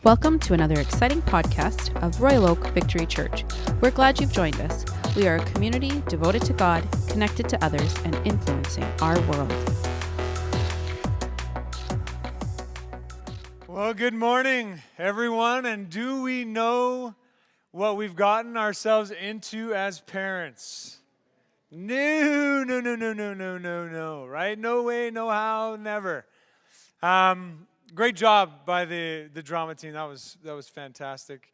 Welcome to another exciting podcast of Royal Oak Victory Church. We're glad you've joined us. We are a community devoted to God, connected to others, and influencing our world. Well, good morning, everyone. And do we know what we've gotten ourselves into as parents? No, right? No way, no how, never. Great job by the drama team. That was fantastic.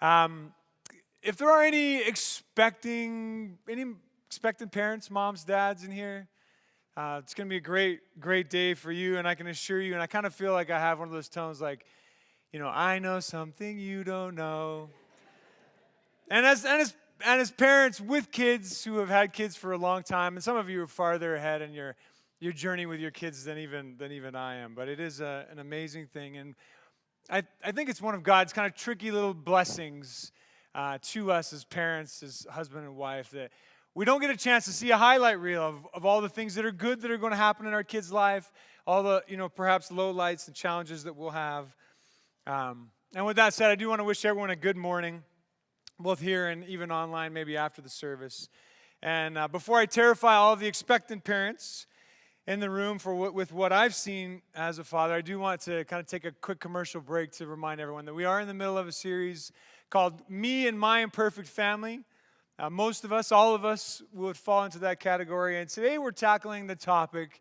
If there are any expectant parents, moms, dads in here, it's going to be a great day for you. And I can assure you, and I kind of feel like I have one of those tones like, I know something you don't know. And as parents with kids who have had kids for a long time, and some of you are farther ahead in your journey with your kids than even I am, but it is an amazing thing, and I think it's one of God's kind of tricky little blessings to us as parents, as husband and wife, that we don't get a chance to see a highlight reel of all the things that are good that are going to happen in our kids' life, all the perhaps low lights and challenges that we'll have. And with that said, I do want to wish everyone a good morning, both here and even online, maybe after the service. And before I terrify all of the expectant parents in the room with what I've seen as a father, I do want to kind of take a quick commercial break to remind everyone that we are in the middle of a series called Me and My Imperfect Family. Most of us, all of us, would fall into that category. And today we're tackling the topic,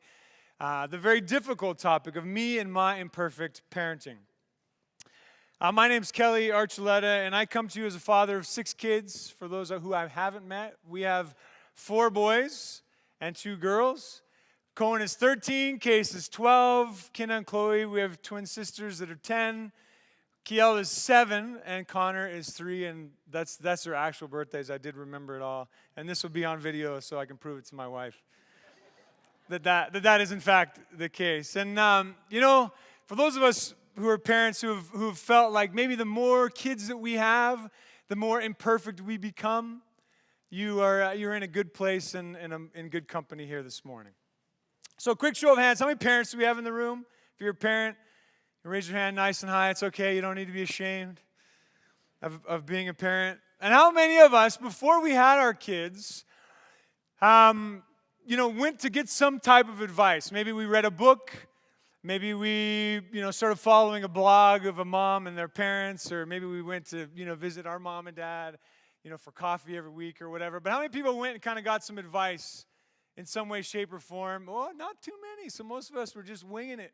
the very difficult topic of me and my imperfect parenting. My name's Kelly Archuleta, and I come to you as a father of 6 kids. For those who I haven't met, we have 4 boys and 2 girls. Cohen is 13, Case is 12, Kenna and Chloe, we have twin sisters that are 10, Kiel is 7, and Connor is 3, and that's their actual birthdays. I did remember it all, and this will be on video so I can prove it to my wife that is in fact the case. And for those of us who are parents who've felt like maybe the more kids that we have, the more imperfect we become, you're in a good place and in good company here this morning. So quick show of hands, how many parents do we have in the room? If you're a parent, raise your hand nice and high. It's okay, you don't need to be ashamed of being a parent. And how many of us, before we had our kids, went to get some type of advice? Maybe we read a book, maybe we, started following a blog of a mom and their parents, or maybe we went to, visit our mom and dad, for coffee every week or whatever. But how many people went and kind of got some advice in some way, shape, or form? Well, not too many. So most of us were just winging it.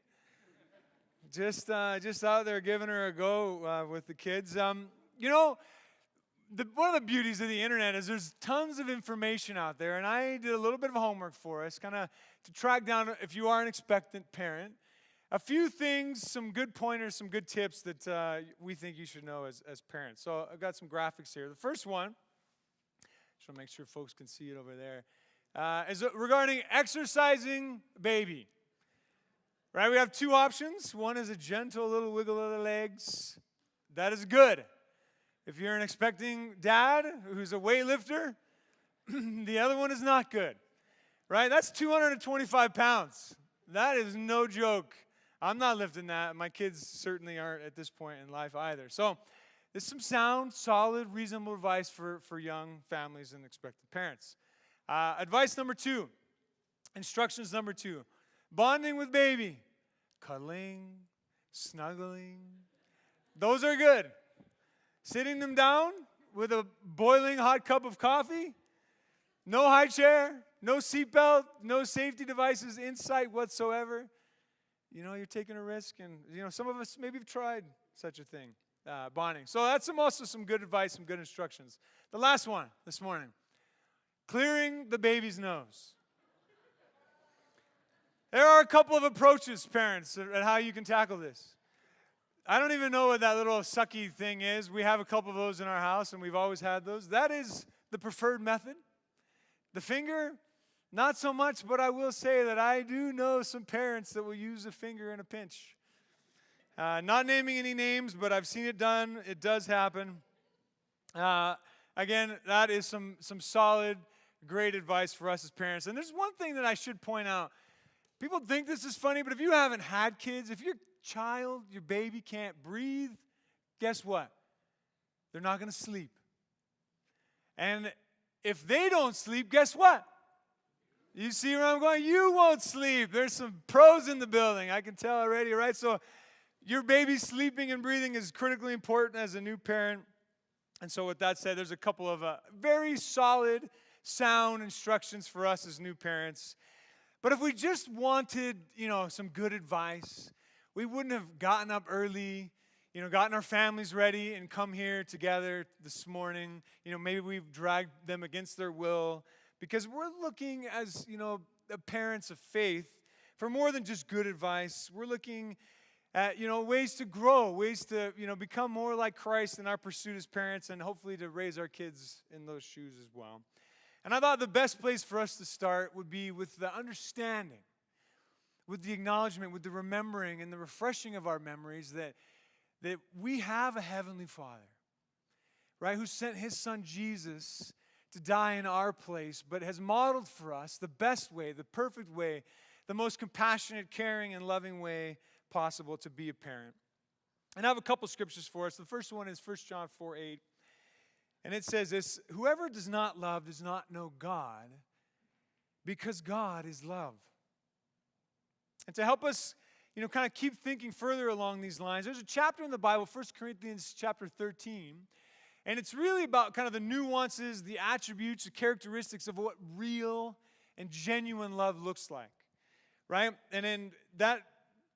Just out there giving her a go with the kids. One of the beauties of the internet is there's tons of information out there. And I did a little bit of homework for us, kind of to track down, if you are an expectant parent, a few things, some good pointers, some good tips that we think you should know as parents. So I've got some graphics here. The first one, just want to make sure folks can see it over there, is regarding exercising baby. Right, we have 2 options. One is a gentle little wiggle of the legs. That is good. If you're an expecting dad who's a weightlifter, the other one is not good. Right, that's 225 pounds. That is no joke. I'm not lifting that. My kids certainly aren't at this point in life either. So there's some sound, solid, reasonable advice for young families and expectant parents. Advice number 2, instructions number 2. Bonding with baby, cuddling, snuggling, those are good. Sitting them down with a boiling hot cup of coffee, no high chair, no seatbelt, no safety devices in sight whatsoever. You're taking a risk, and some of us maybe have tried such a thing, bonding. So that's also some good advice, some good instructions. The last one this morning, clearing the baby's nose. There are a couple of approaches, parents, at how you can tackle this. I don't even know what that little sucky thing is. We have a couple of those in our house, and we've always had those. That is the preferred method. The finger, not so much, but I will say that I do know some parents that will use a finger in a pinch. Not naming any names, but I've seen it done. It does happen. Again, that is some solid, great advice for us as parents. And there's one thing that I should point out. People think this is funny, but if you haven't had kids, if your child, your baby can't breathe, guess what? They're not going to sleep. And if they don't sleep, guess what? You see where I'm going? You won't sleep. There's some pros in the building. I can tell already, right? So your baby sleeping and breathing is critically important as a new parent. And so with that said, there's a couple of very solid, sound instructions for us as new parents. But if we just wanted, some good advice, we wouldn't have gotten up early, gotten our families ready and come here together this morning. Maybe we've dragged them against their will because we're looking as, parents of faith for more than just good advice. We're looking at, ways to grow, ways to, become more like Christ in our pursuit as parents and hopefully to raise our kids in those shoes as well. And I thought the best place for us to start would be with the understanding, with the acknowledgement, with the remembering and the refreshing of our memories that we have a Heavenly Father, right, who sent His Son Jesus to die in our place, but has modeled for us the best way, the perfect way, the most compassionate, caring, and loving way possible to be a parent. And I have a couple scriptures for us. The first one is 1 John 4:8. And it says this: whoever does not love does not know God, because God is love. And to help us, kind of keep thinking further along these lines, there's a chapter in the Bible, 1 Corinthians chapter 13, and it's really about kind of the nuances, the attributes, the characteristics of what real and genuine love looks like, right? And in that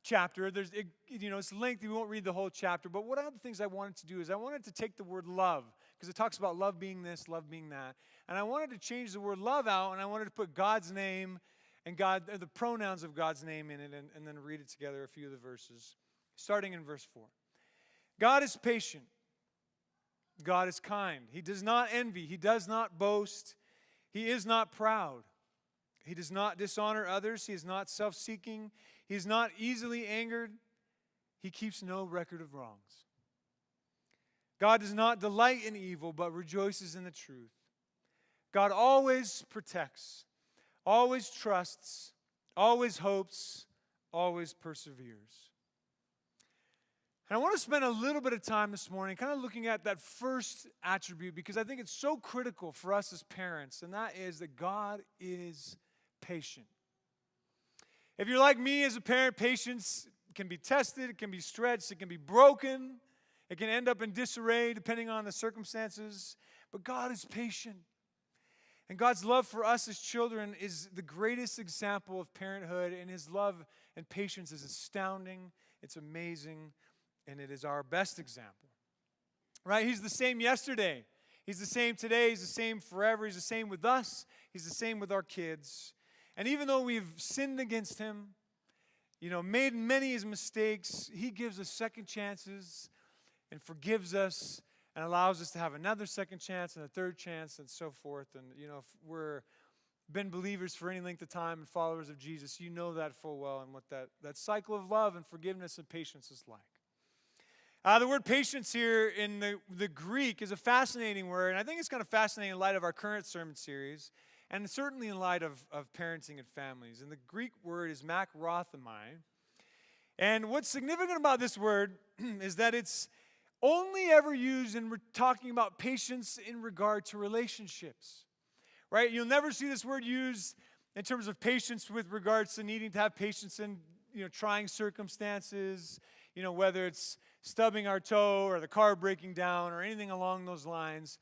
chapter, it's lengthy, we won't read the whole chapter, but one of the things I wanted to do is I wanted to take the word love, because it talks about love being this, love being that, and I wanted to change the word love out, and I wanted to put God's name and the pronouns of God's name in it, and then read it together, a few of the verses, starting in verse 4. God is patient. God is kind. He does not envy. He does not boast. He is not proud. He does not dishonor others. He is not self-seeking. He is not easily angered. He keeps no record of wrongs. God does not delight in evil, but rejoices in the truth. God always protects, always trusts, always hopes, always perseveres. And I want to spend a little bit of time this morning kind of looking at that first attribute, because I think it's so critical for us as parents, and that is that God is patient. If you're like me as a parent, patience can be tested, it can be stretched, it can be broken, it can end up in disarray depending on the circumstances, but God is patient. And God's love for us as children is the greatest example of parenthood, and His love and patience is astounding, it's amazing, and it is our best example. Right? He's the same yesterday. He's the same today. He's the same forever. He's the same with us. He's the same with our kids. And even though we've sinned against Him, made many mistakes, He gives us second chances and forgives us and allows us to have another second chance and a third chance and so forth. And, if we're been believers for any length of time and followers of Jesus, you know that full well and what that cycle of love and forgiveness and patience is like. The word patience here in the Greek is a fascinating word, and I think it's kind of fascinating in light of our current sermon series, and certainly in light of parenting and families. And the Greek word is makrothemai. And what's significant about this word is that it's only ever used in talking about patience in regard to relationships, right? You'll never see this word used in terms of patience with regards to needing to have patience in, trying circumstances, whether it's stubbing our toe or the car breaking down or anything along those lines.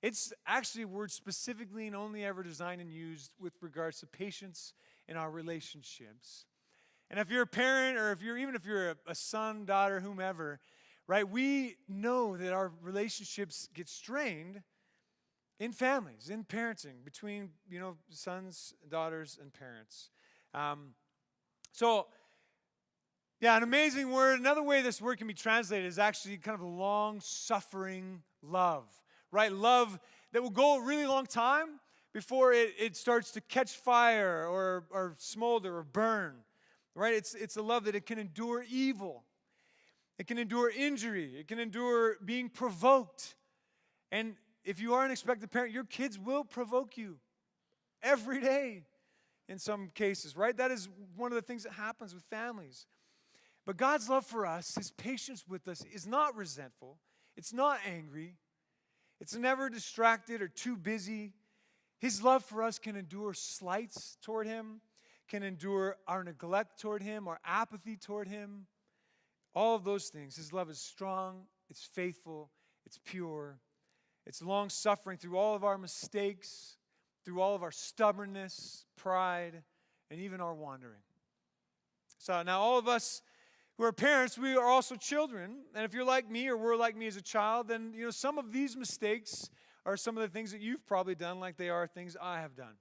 It's actually a word specifically and only ever designed and used with regards to patience in our relationships. And if you're a parent, or even if you're a son, daughter, whomever, right, we know that our relationships get strained in families, in parenting, between, sons, daughters, and parents. An amazing word. Another way this word can be translated is actually kind of a long-suffering love, right? Love that will go a really long time before it starts to catch fire or smolder or burn, right? It's a love that it can endure evil. It can endure injury. It can endure being provoked. And if you are an expectant parent, your kids will provoke you every day in some cases, right? That is one of the things that happens with families. But God's love for us, his patience with us, is not resentful. It's not angry. It's never distracted or too busy. His love for us can endure slights toward him, can endure our neglect toward him, our apathy toward him. All of those things. His love is strong, it's faithful, it's pure, it's long-suffering through all of our mistakes, through all of our stubbornness, pride, and even our wandering. So now all of us who are parents, we are also children. And if you're like me or were like me as a child, then some of these mistakes are some of the things that you've probably done like they are things I have done.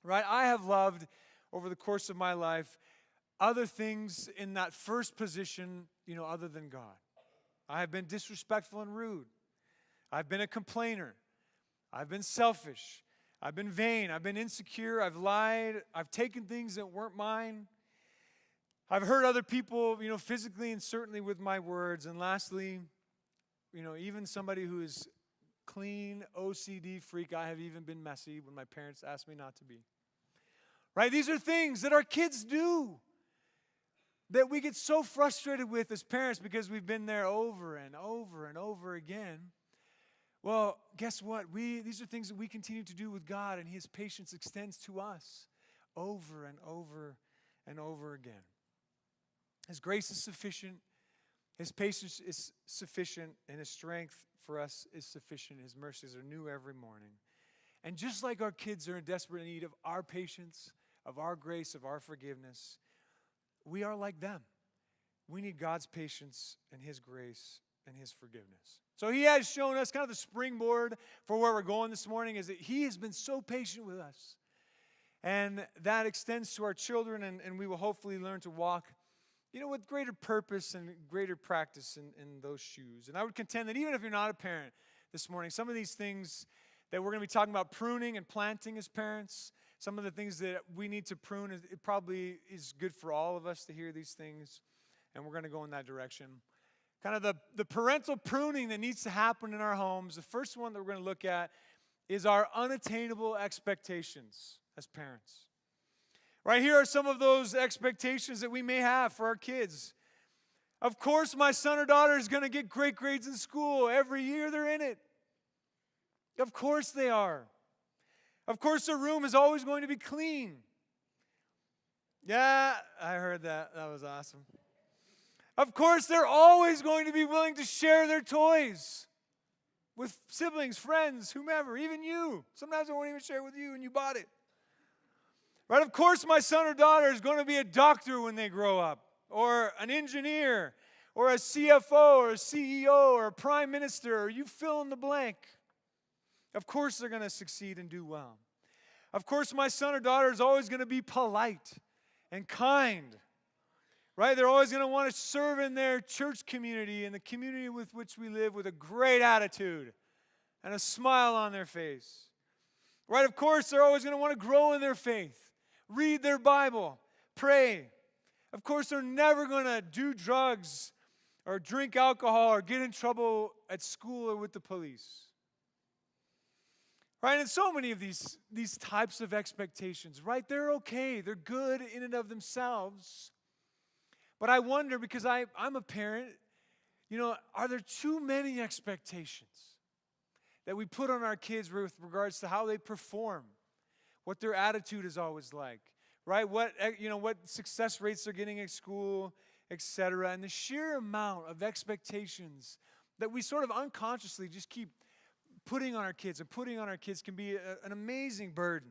Right? I have loved over the course of my life other things in that first position, other than God. I have been disrespectful and rude. I've been a complainer. I've been selfish. I've been vain. I've been insecure. I've lied. I've taken things that weren't mine. I've hurt other people, physically and certainly with my words. And lastly, even somebody who is clean, OCD freak, I have even been messy when my parents asked me not to be. Right? These are things that our kids do that we get so frustrated with as parents because we've been there over and over and over again. Well, guess what? These are things that we continue to do with God, and his patience extends to us over and over and over again. His grace is sufficient, his patience is sufficient, and his strength for us is sufficient. His mercies are new every morning. And just like our kids are in desperate need of our patience, of our grace, of our forgiveness, we are like them. We need God's patience and his grace and his forgiveness. So he has shown us kind of the springboard for where we're going this morning is that he has been so patient with us. And that extends to our children, and we will hopefully learn to walk, with greater purpose and greater practice in those shoes. And I would contend that even if you're not a parent this morning, some of these things that we're going to be talking about pruning and planting as parents, some of the things that we need to prune, it probably is good for all of us to hear these things, and we're going to go in that direction. Kind of the parental pruning that needs to happen in our homes, the first one that we're going to look at is our unattainable expectations as parents. Right here are some of those expectations that we may have for our kids. Of course, my son or daughter is going to get great grades in school. Every year they're in it. Of course they are. Of course their room is always going to be clean. Yeah, I heard that. That was awesome. Of course they're always going to be willing to share their toys with siblings, friends, whomever, even you. Sometimes I won't even share with you and you bought it. Right? Of course my son or daughter is going to be a doctor when they grow up, or an engineer, or a CFO, or a CEO, or a prime minister, or you fill in the blank. Of course they're going to succeed and do well. Of course my son or daughter is always going to be polite and kind. Right? They're always going to want to serve in their church community and the community with which we live with a great attitude and a smile on their face. Right? Of course, they're always going to want to grow in their faith, read their Bible, pray. Of course, they're never going to do drugs or drink alcohol or get in trouble at school or with the police. Right? And so many of these types of expectations, right? They're okay. They're good in and of themselves. But I wonder, because I'm a parent, are there too many expectations that we put on our kids with regards to how they perform, what their attitude is always like, right? What success rates they're getting at school, etc. And the sheer amount of expectations that we sort of unconsciously just keep putting on our kids can be an amazing burden,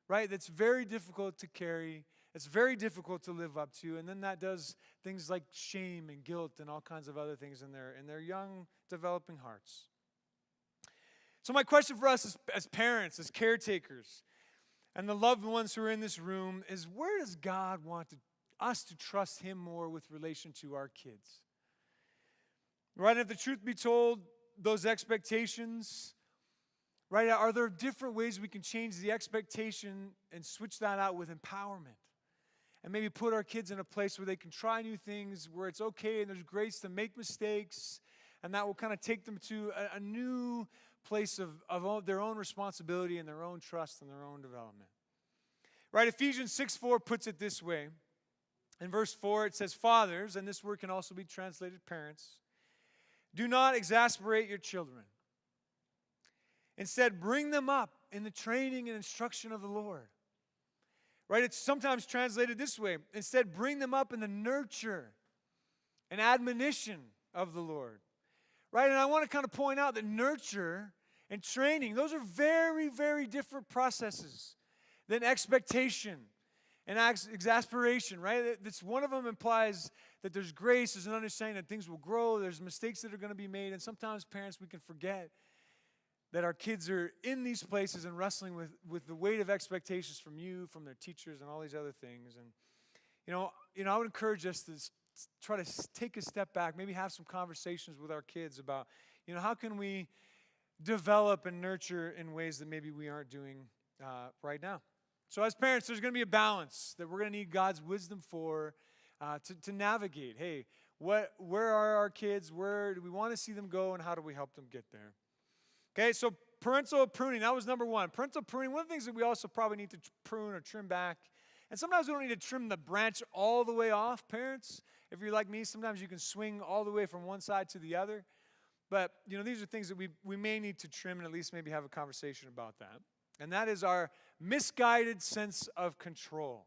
right? That's very difficult to carry. It's very difficult to live up to, and then that does things like shame and guilt and all kinds of other things in their young, developing hearts. So my question for us as parents, as caretakers, and the loved ones who are in this room is, where does God want us to trust him more with relation to our kids? Right? And if the truth be told, those expectations, right, are there different ways we can change the expectation and switch that out with empowerment? And maybe put our kids in a place where they can try new things, where it's okay and there's grace to make mistakes, and that will kind of take them to a new place of their own responsibility and their own trust and their own development. Right? Ephesians 6:4 puts it this way. In verse 4, it says, "Fathers," and this word can also be translated parents, "do not exasperate your children. Instead, bring them up in the training and instruction of the Lord." Right? It's sometimes translated this way. Instead, bring them up in the nurture and admonition of the Lord. Right? And I want to kind of point out that nurture and training, those are very, very different processes than expectation and exasperation, right? This one of them implies that there's grace, there's an understanding that things will grow, there's mistakes that are going to be made, and sometimes parents, we can forget that our kids are in these places and wrestling with the weight of expectations from you, from their teachers, and all these other things. And I would encourage us to try to take a step back, maybe have some conversations with our kids about, how can we develop and nurture in ways that maybe we aren't doing right now. So as parents, there's going to be a balance that we're going to need God's wisdom for to navigate. Hey, where are our kids? Where do we want to see them go, and how do we help them get there? Okay, so parental pruning, that was number one. Parental pruning, one of the things that we also probably need to prune or trim back, and sometimes we don't need to trim the branch all the way off, parents. If you're like me, sometimes you can swing all the way from one side to the other. But, these are things that we may need to trim and at least maybe have a conversation about that. And that is our misguided sense of control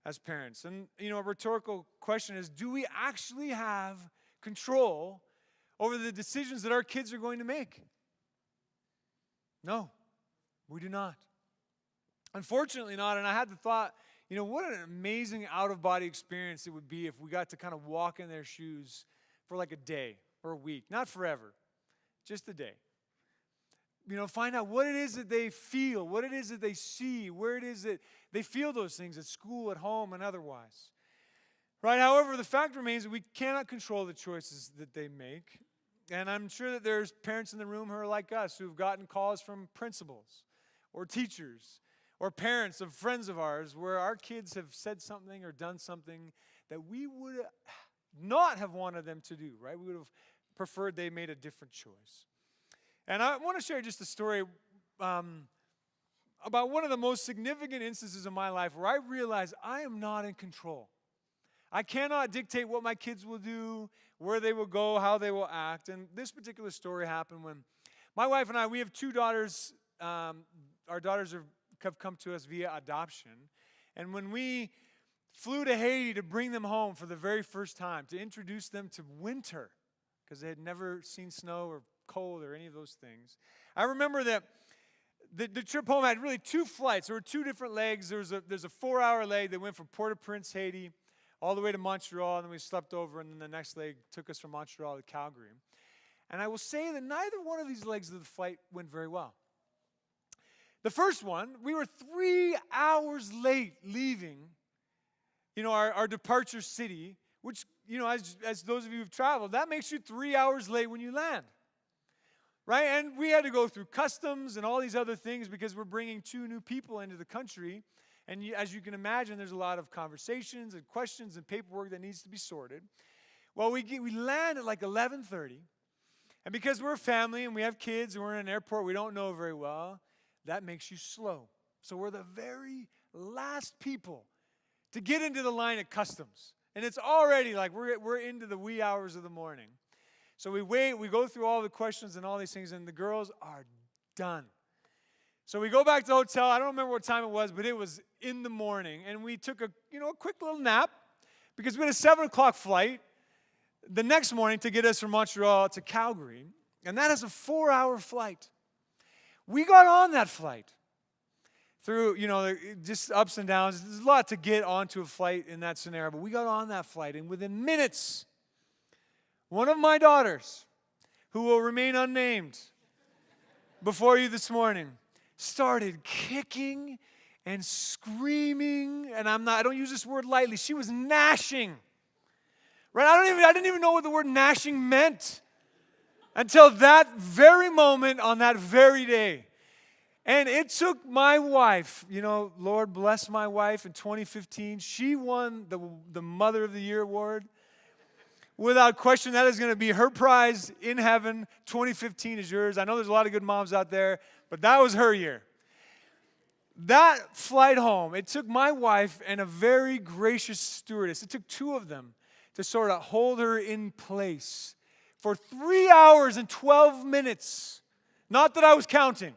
as parents. And, a rhetorical question is, do we actually have control over the decisions that our kids are going to make? No, we do not. Unfortunately not, and I had the thought, what an amazing out-of-body experience it would be if we got to kind of walk in their shoes for like a day or a week. Not forever, just a day. Find out what it is that they feel, what it is that they see, where it is that they feel those things at school, at home, and otherwise. Right? However, the fact remains that we cannot control the choices that they make. And I'm sure that there's parents in the room who are like us, who've gotten calls from principals or teachers or parents of friends of ours where our kids have said something or done something that we would not have wanted them to do, right? We would have preferred they made a different choice. And I want to share just a story about one of the most significant instances of my life where I realized I am not in control. I cannot dictate what my kids will do, where they will go, how they will act. And this particular story happened when my wife and I, we have two daughters. Our daughters have come to us via adoption. And when we flew to Haiti to bring them home for the very first time, to introduce them to winter, because they had never seen snow or cold or any of those things, I remember that the trip home had really two flights. There were two different legs. There's a 4-hour leg that went from Port-au-Prince, Haiti, all the way to Montreal, and then we slept over, and then the next leg took us from Montreal to Calgary. And I will say that neither one of these legs of the flight went very well. The first one, we were 3 hours late leaving, our departure city, which, as those of you who've traveled, that makes you 3 hours late when you land. Right? And we had to go through customs and all these other things because we're bringing 2 new people into the country. And as you can imagine, there's a lot of conversations and questions and paperwork that needs to be sorted. Well, we land at like 11:30. And because we're a family and we have kids and we're in an airport we don't know very well, that makes you slow. So we're the very last people to get into the line at customs. And it's already like we're into the wee hours of the morning. So we wait, we go through all the questions and all these things, and the girls are done. So we go back to the hotel. I don't remember what time it was, but it was in the morning. And we took a quick little nap because we had a 7 o'clock flight the next morning to get us from Montreal to Calgary. And that is a 4-hour flight. We got on that flight through, just ups and downs. There's a lot to get onto a flight in that scenario. But we got on that flight, and within minutes, one of my daughters, who will remain unnamed before you this morning, started kicking and screaming, and I don't use this word lightly. She was gnashing. Right? I didn't even know what the word gnashing meant until that very moment on that very day. And it took my wife, Lord bless my wife, in 2015. She won the Mother of the Year award. Without question, that is going to be her prize in heaven. 2015 is yours. I know there's a lot of good moms out there, but that was her year. That flight home, it took my wife and a very gracious stewardess. It took two of them to sort of hold her in place for 3 hours and 12 minutes. Not that I was counting.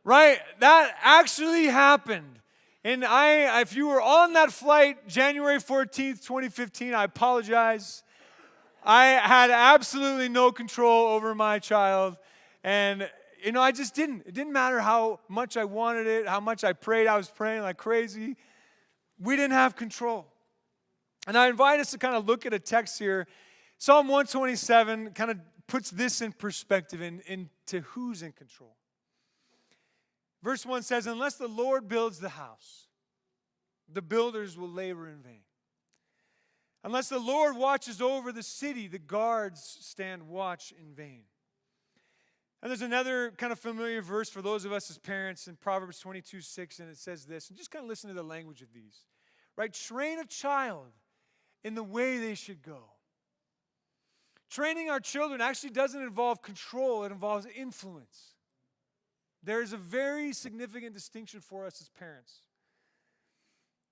Right? That actually happened. And if you were on that flight January 14th, 2015, I apologize. I had absolutely no control over my child. And I just didn't. It didn't matter how much I wanted it, how much I prayed. I was praying like crazy. We didn't have control. And I invite us to kind of look at a text here. Psalm 127 kind of puts this in perspective into who's in control. Verse 1 says, unless the Lord builds the house, the builders will labor in vain. Unless the Lord watches over the city, the guards stand watch in vain. And there's another kind of familiar verse for those of us as parents in Proverbs 22:6, and it says this, and just kind of listen to the language of these. Right? Train a child in the way they should go. Training our children actually doesn't involve control, it involves influence. There is a very significant distinction for us as parents.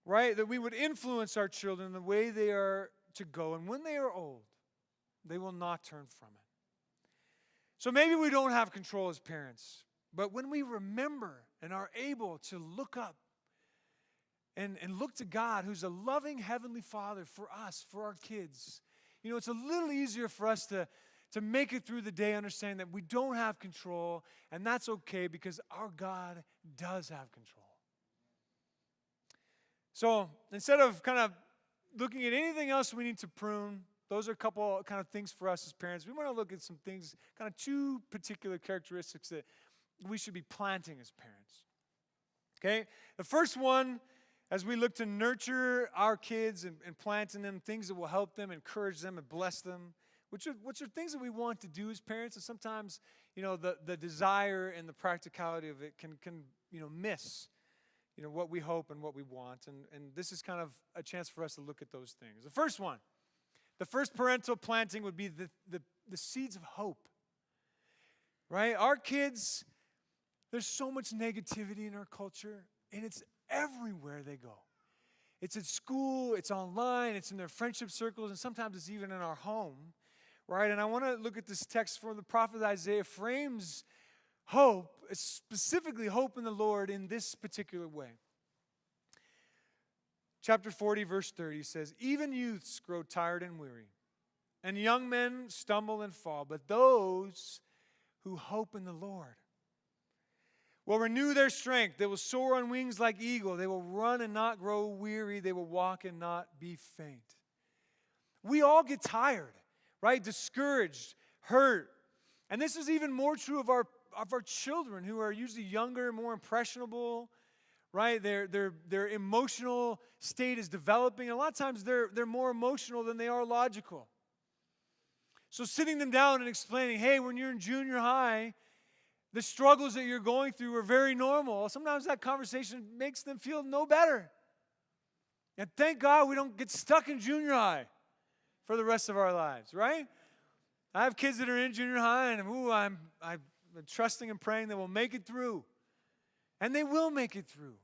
Right? That we would influence our children the way they are to go, and when they are old, they will not turn from it. So maybe we don't have control as parents, but when we remember and are able to look up and look to God, who's a loving Heavenly Father for us, for our kids, it's a little easier for us to make it through the day understanding that we don't have control, and that's okay because our God does have control. So instead of kind of looking at anything else we need to prune, those are a couple kind of things for us as parents. We want to look at some things, kind of two particular characteristics that we should be planting as parents. Okay? The first one, as we look to nurture our kids and plant in them things that will help them, encourage them, and bless them, which are things that we want to do as parents, and sometimes, the desire and the practicality of it can miss, what we hope and what we want. And this is kind of a chance for us to look at those things. The first one, the first parental planting would be the seeds of hope. Right? Our kids, there's so much negativity in our culture, and it's everywhere they go. It's at school, it's online, it's in their friendship circles, and sometimes it's even in our home. Right? And I want to look at this text from the prophet Isaiah frames hope, specifically hope in the Lord, in this particular way. Chapter 40, verse 30 says, even youths grow tired and weary, and young men stumble and fall, but those who hope in the Lord will renew their strength. They will soar on wings like eagle. They will run and not grow weary. They will walk and not be faint. We all get tired, right? Discouraged, hurt. And this is even more true of our children, who are usually younger, more impressionable, right? Their emotional state is developing. A lot of times they're more emotional than they are logical. So sitting them down and explaining, hey, when you're in junior high, the struggles that you're going through are very normal. Sometimes that conversation makes them feel no better. And thank God we don't get stuck in junior high for the rest of our lives, right? I have kids that are in junior high, and I'm trusting and praying they will make it through. And they will make it through.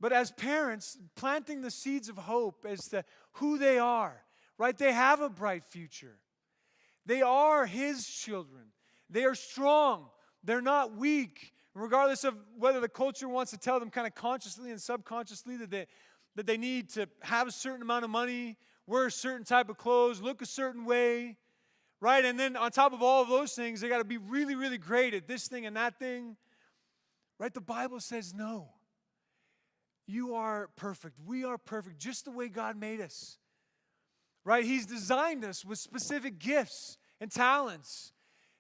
But as parents, planting the seeds of hope as to who they are, right? They have a bright future. They are His children. They are strong. They're not weak. Regardless of whether the culture wants to tell them kind of consciously and subconsciously that they need to have a certain amount of money, wear a certain type of clothes, look a certain way, right? And then on top of all of those things, they got to be really, really great at this thing and that thing. Right? The Bible says no. You are perfect. We are perfect just the way God made us. Right? He's designed us with specific gifts and talents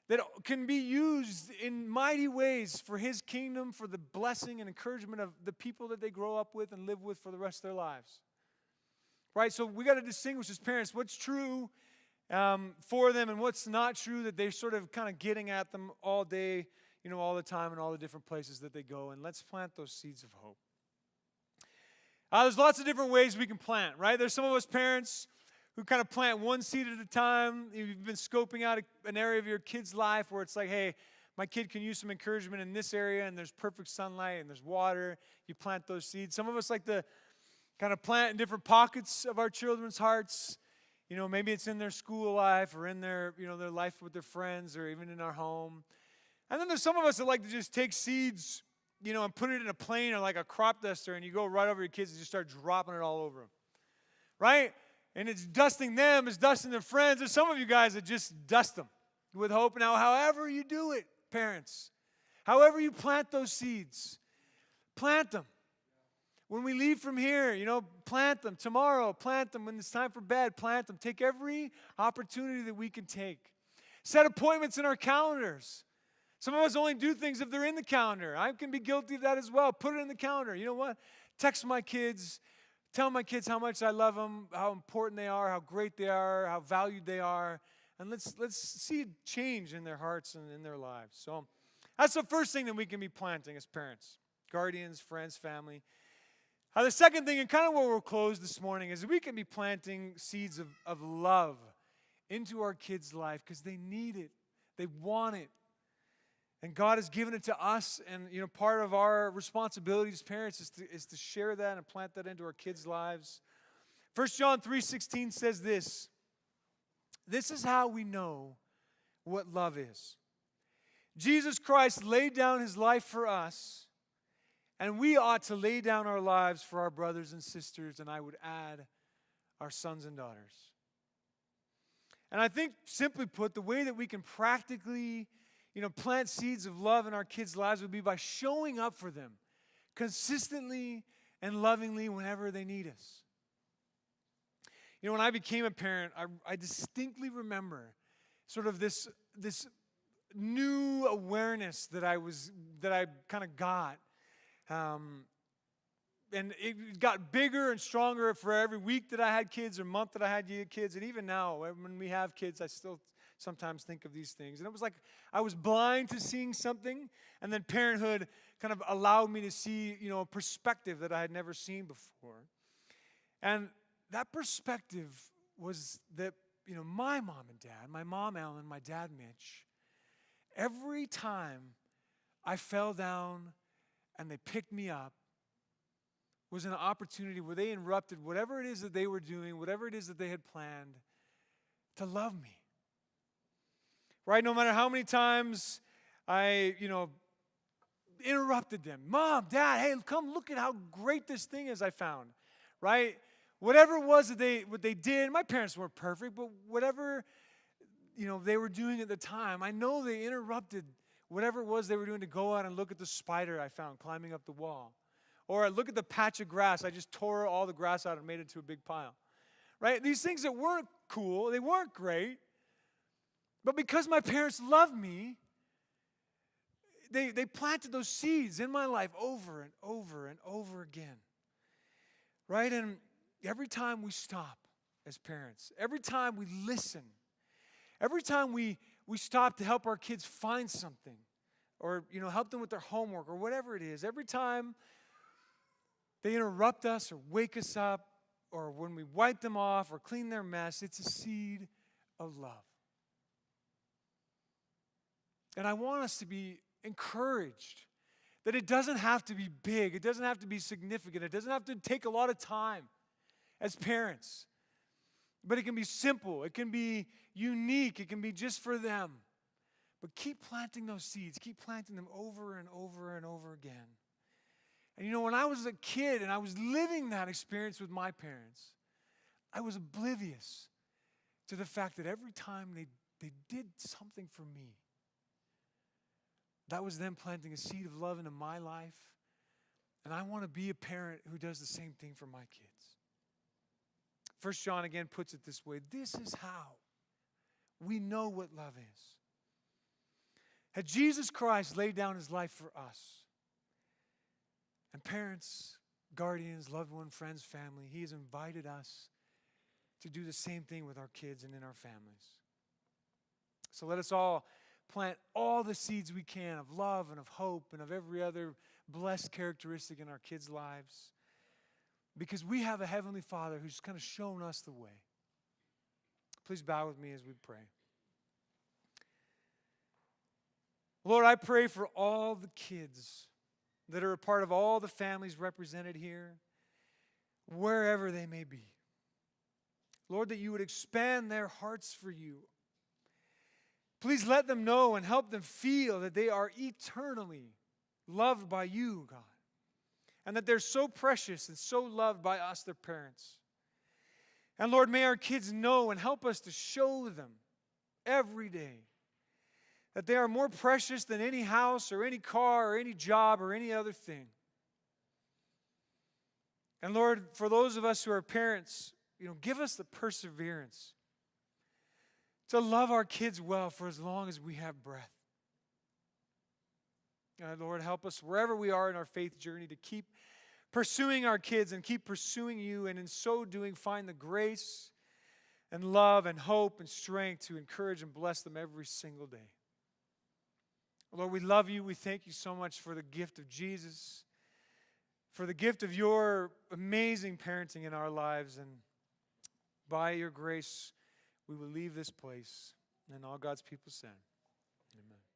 that can be used in mighty ways for His kingdom, for the blessing and encouragement of the people that they grow up with and live with for the rest of their lives. Right? So we got to distinguish as parents what's true for them and what's not true, that they're sort of kind of getting at them all day, all the time in all the different places that they go. And let's plant those seeds of hope. There's lots of different ways we can plant, right? There's some of us parents who kind of plant one seed at a time. You've been scoping out an area of your kid's life where it's like, hey, my kid can use some encouragement in this area, and there's perfect sunlight, and there's water. You plant those seeds. Some of us like to kind of plant in different pockets of our children's hearts. Maybe it's in their school life or in their, their life with their friends or even in our home. And then there's some of us that like to just take seeds, and put it in a plane or like a crop duster, and you go right over your kids and just start dropping it all over them. Right? And it's dusting them, it's dusting their friends. There's some of you guys that just dust them with hope. Now, however you do it, parents, however you plant those seeds, plant them. When we leave from here, plant them. Tomorrow, plant them. When it's time for bed, plant them. Take every opportunity that we can take. Set appointments in our calendars. Some of us only do things if they're in the calendar. I can be guilty of that as well. Put it in the calendar. You know what? Text my kids. Tell my kids how much I love them, how important they are, how great they are, how valued they are. And let's see a change in their hearts and in their lives. So that's the first thing that we can be planting as parents, guardians, friends, family. The second thing, and kind of where we'll close this morning, is we can be planting seeds of love into our kids' life because they need it. They want it. And God has given it to us, and part of our responsibility as parents is to share that and plant that into our kids' lives. 1 John 3:16 says this. This is how we know what love is. Jesus Christ laid down his life for us, and we ought to lay down our lives for our brothers and sisters, and I would add, our sons and daughters. And I think, simply put, the way that we can practically plant seeds of love in our kids' lives would be by showing up for them consistently and lovingly whenever they need us. When I became a parent, I distinctly remember sort of this new awareness that I kind of got. And it got bigger and stronger for every week that I had kids or month that I had kids. And even now, when we have kids, I still sometimes think of these things. And it was like I was blind to seeing something, and then parenthood kind of allowed me to see, a perspective that I had never seen before. And that perspective was that, my mom and dad, my mom Ellen, my dad Mitch, every time I fell down and they picked me up was an opportunity where they interrupted whatever it is that they were doing, whatever it is that they had planned, to love me. Right? No matter how many times I, interrupted them. Mom, Dad, hey, come look at how great this thing is I found. Right? Whatever it was that what they did, my parents weren't perfect, but whatever, they were doing at the time, I know they interrupted whatever it was they were doing to go out and look at the spider I found climbing up the wall. Or look at the patch of grass. I just tore all the grass out and made it into a big pile. Right? These things that weren't cool, they weren't great. But because my parents loved me, they planted those seeds in my life over and over and over again. Right? And every time we stop as parents, every time we listen, every time we stop to help our kids find something or, help them with their homework or whatever it is, every time they interrupt us or wake us up, or when we wipe them off or clean their mess, it's a seed of love. And I want us to be encouraged that it doesn't have to be big. It doesn't have to be significant. It doesn't have to take a lot of time as parents. But it can be simple. It can be unique. It can be just for them. But keep planting those seeds. Keep planting them over and over and over again. And when I was a kid and I was living that experience with my parents, I was oblivious to the fact that every time they did something for me, that was them planting a seed of love into my life. And I want to be a parent who does the same thing for my kids. 1 John again puts it this way. This is how we know what love is. Had Jesus Christ laid down his life for us, and parents, guardians, loved ones, friends, family, he has invited us to do the same thing with our kids and in our families. So let us all plant all the seeds we can of love and of hope and of every other blessed characteristic in our kids' lives, because we have a Heavenly Father who's kind of shown us the way. Please bow with me as we pray. Lord, I pray for all the kids that are a part of all the families represented here, wherever they may be. Lord, that you would expand their hearts for you. Please let them know and help them feel that they are eternally loved by you, God, and that they're so precious and so loved by us, their parents. And Lord, may our kids know and help us to show them every day that they are more precious than any house or any car or any job or any other thing. And Lord, for those of us who are parents, give us the perseverance to love our kids well for as long as we have breath. Lord, help us wherever we are in our faith journey to keep pursuing our kids and keep pursuing you, and in so doing find the grace and love and hope and strength to encourage and bless them every single day. Lord, we love you. We thank you so much for the gift of Jesus, for the gift of your amazing parenting in our lives. And by your grace, we will leave this place. And all God's people said, amen.